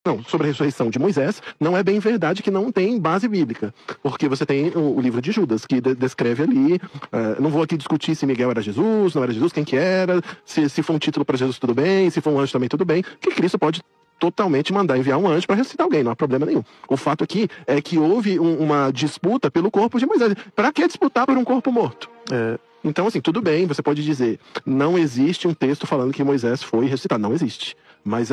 Não, sobre a ressurreição de Moisés, não é bem verdade que não tem base bíblica. Porque você tem o livro de Judas, que descreve ali. Não vou aqui discutir se Miguel era Jesus, não era Jesus, quem que era, se foi um título para Jesus, tudo bem, se foi um anjo também, tudo bem. Que Cristo pode totalmente mandar enviar um anjo para ressuscitar alguém, não há problema nenhum. O fato aqui é que houve uma disputa pelo corpo de Moisés. Para que disputar por um corpo morto? Então, assim, tudo bem, você pode dizer, não existe um texto falando que Moisés foi ressuscitado. Não existe. Mas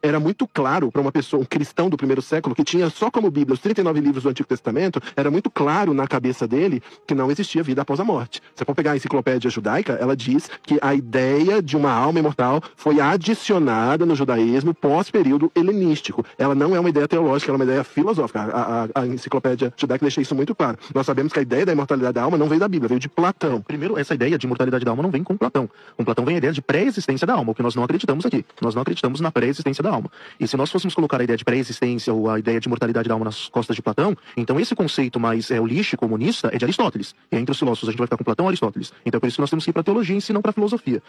era muito claro para uma pessoa, um cristão do primeiro século, que tinha só como Bíblia os 39 livros do Antigo Testamento, era muito claro na cabeça dele que não existia vida após a morte. Você pode pegar a enciclopédia judaica, ela diz que a ideia de uma alma imortal foi adicionada no judaísmo pós-período helenístico. Ela não é uma ideia teológica, ela é uma ideia filosófica. A enciclopédia judaica deixa isso muito claro. Nós sabemos que a ideia da imortalidade da alma não veio da Bíblia, veio de Platão. Primeiro, essa ideia de imortalidade da alma não vem com Platão. Com Platão vem a ideia de pré-existência da alma, o que nós não acreditamos aqui. Nós não acreditamos na pré-existência da alma. E se nós fôssemos colocar a ideia de pré-existência ou a ideia de imortalidade da alma nas costas de Platão, então esse conceito mais holístico, comunista, é de Aristóteles. E entre os filósofos a gente vai ficar com Platão ou Aristóteles. Então é por isso que nós temos que ir para a teologia em si, não para a filosofia.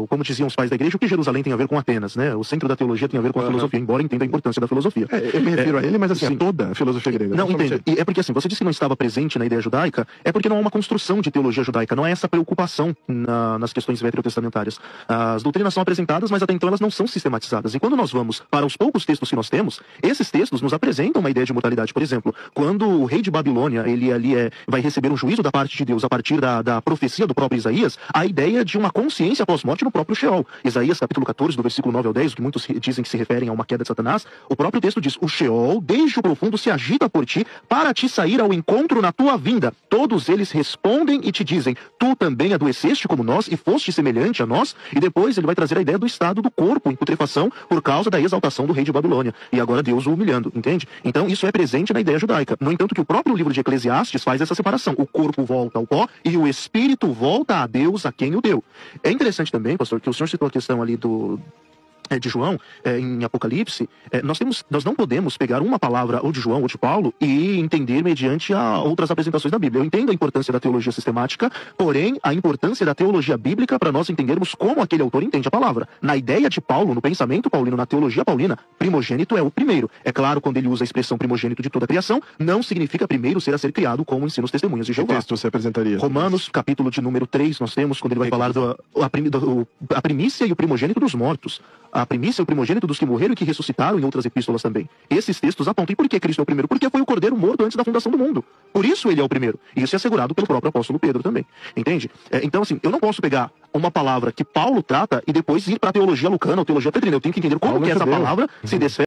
Como diziam os pais da igreja, o que Jerusalém tem a ver com Atenas, né? O centro da teologia tem a ver com a filosofia, embora entenda a importância da filosofia. Eu me refiro a ele, mas assim, a toda a filosofia grega. Não, entendo. E é porque assim, você disse que não estava presente na ideia judaica, é porque não há uma construção de teologia judaica, não há essa preocupação nas questões veterotestamentárias. As doutrinas são apresentadas, mas até então elas não são sistematizadas. E quando nós vamos para os poucos textos que nós temos, esses textos nos apresentam uma ideia de imortalidade. Por exemplo, quando o rei de Babilônia, ele ali vai receber um juízo da parte de Deus a partir da profecia do próprio Isaías, a ideia de uma consciência pós-morte no próprio Sheol. Isaías capítulo 14, do versículo 9 ao 10, que muitos dizem que se referem a uma queda de Satanás, o próprio texto diz: o Sheol, desde o profundo, se agita por ti, para te sair ao encontro na tua vinda. Todos eles respondem e te dizem: tu também adoeceste como nós e foste semelhante a nós. E depois ele vai trazer a ideia do estado do corpo em putrefação por causa da exaltação do rei de Babilônia. E agora Deus o humilhando, entende? Então isso é presente na ideia judaica. No entanto, que o próprio livro de Eclesiastes faz essa separação. O corpo volta ao pó e o espírito volta a Deus, a quem o deu. É interessante também, pastor, que o senhor citou a questão ali de João, em Apocalipse, nós não podemos pegar uma palavra ou de João ou de Paulo e entender mediante a outras apresentações da Bíblia. Eu entendo a importância da teologia sistemática, porém a importância da teologia bíblica para nós entendermos como aquele autor entende a palavra. Na ideia de Paulo, no pensamento paulino, na teologia paulina, primogênito é o primeiro. É claro, quando ele usa a expressão primogênito de toda a criação, não significa primeiro ser a ser criado, como ensina os testemunhas de Jeová. Que texto você apresentaria? Romanos, capítulo de número 3, nós temos, quando ele vai falar a primícia e o primogênito dos mortos. A primícia é o primogênito dos que morreram e que ressuscitaram, em outras epístolas também. Esses textos apontam. E por que Cristo é o primeiro? Porque foi o cordeiro morto antes da fundação do mundo. Por isso ele é o primeiro. E isso é assegurado pelo próprio apóstolo Pedro também. Entende? Então, assim, eu não posso pegar uma palavra que Paulo trata e depois ir para a teologia lucana ou teologia petrina. Eu tenho que entender como que essa palavra se desfere